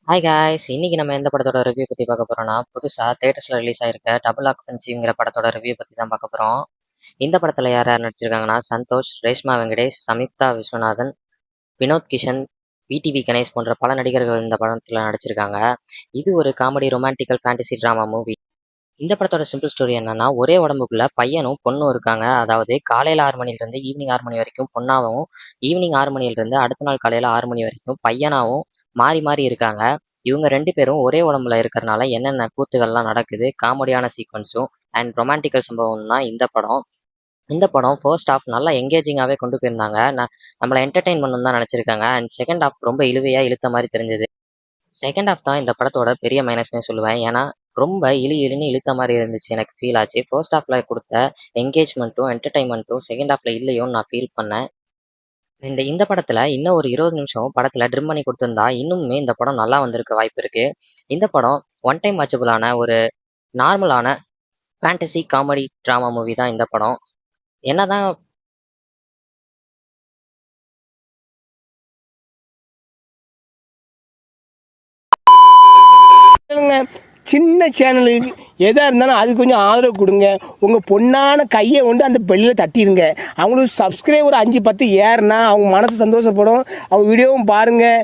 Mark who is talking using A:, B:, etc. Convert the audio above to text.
A: Hi guys! இன்னைக்கு நம்ம எந்த படத்தோட ரிவ்யூ பத்தி பார்க்க போறோம்னா, புதுசா தியேட்டர்ஸ்ல ரிலீஸ் ஆயிருக்க டபுள் ஆக்குபென்சிங்கிற படத்தோட ரிவ்யூ பத்தி தான் பார்க்க போறோம். இந்த படத்துல யார் யார் நடிச்சிருக்காங்கன்னா, சந்தோஷ், ரேஷ்மா வெங்கடேஷ், சம்யுக்தா விஸ்வநாதன், வினோத் கிஷன், விடிவி கணேஷ் போன்ற பல நடிகர்கள் இந்த படத்துல நடிச்சிருக்காங்க. இது ஒரு காமெடி ரொமான்டிக்கல் ஃபேண்டசி டிராமா மூவி. இந்த படத்தோட சிம்பிள் ஸ்டோரி என்னன்னா, ஒரே உடம்புக்குள்ள பையனும் பொண்ணும் இருக்காங்க. அதாவது காலையில 6 மணிலிருந்து ஈவினிங் 6 மணி வரைக்கும் பொண்ணாவும், ஈவினிங் 6 மணிலிருந்து அடுத்த நாள் காலையில 6 மணி வரைக்கும் பையனாவும் மாறி மாறி இருக்காங்க. இவங்க 2 பேரும் ஒரே உடம்புல இருக்கறனால என்னென்ன கூத்துகள்லாம் நடக்குது, காமெடியான சீக்வென்ஸும் அண்ட் ரொமான்டிக்கல் சம்பவம் தான் இந்த படம். இந்த படம் ஃபர்ஸ்ட் ஹாஃப் நல்லா எங்கேஜிங்காவே கொண்டு போயிருந்தாங்க. நம்மள என்டர்டெயின் பண்ணணும்னு தான் நெனச்சிருக்காங்க. அண்ட் செகண்ட் ஹாஃப் ரொம்ப இழுவையா இழுத்த மாரி தெரிஞ்சது. செகண்ட் ஹாஃப் தான் இந்த படத்தோட பெரிய மைனஸ்னே சொல்லுவேன். ஏன்னா, ரொம்ப இழுன்னு இழுத்த மாரி இருந்துச்சு எனக்கு ஃபீல் ஆச்சு. ஃபர்ஸ்ட் ஹாஃப்ல குடுத்த என்கேஜ்மெண்ட்டும், என்டர்டெயின்மெண்ட்டும் செகண்ட் ஹாஃப்ல இல்லையோன்னு நான் ஃபீல் பண்ணேன். இந்த படத்துல இன்னும் ஒரு 20 நிமிஷம் படத்துல ட்ரிம் பண்ணி குடுத்திருந்தா, இன்னுமே இந்த படம் நல்லா வந்திருக்க வாய்ப்பு இருக்கு. இந்த படம் ஒன் டைம் வாட்சபிளான ஒரு நார்மலான ஃபேண்டசி காமெடி டிராமா மூவி தான் இந்த படம். என்னதான்
B: சின்ன சேனலுக்கு எதாக இருந்தாலும் அது கொஞ்சம் ஆதரவு கொடுங்க. உங்கள் பொண்ணான கையை கொண்டு அந்த பெல்லில் தட்டிடுங்க. அவங்களுக்கு சப்ஸ்கிரைபர் 5 10 ஏறுனா அவங்க மனசு சந்தோஷப்படும். அவங்க வீடியோவும் பாருங்கள்.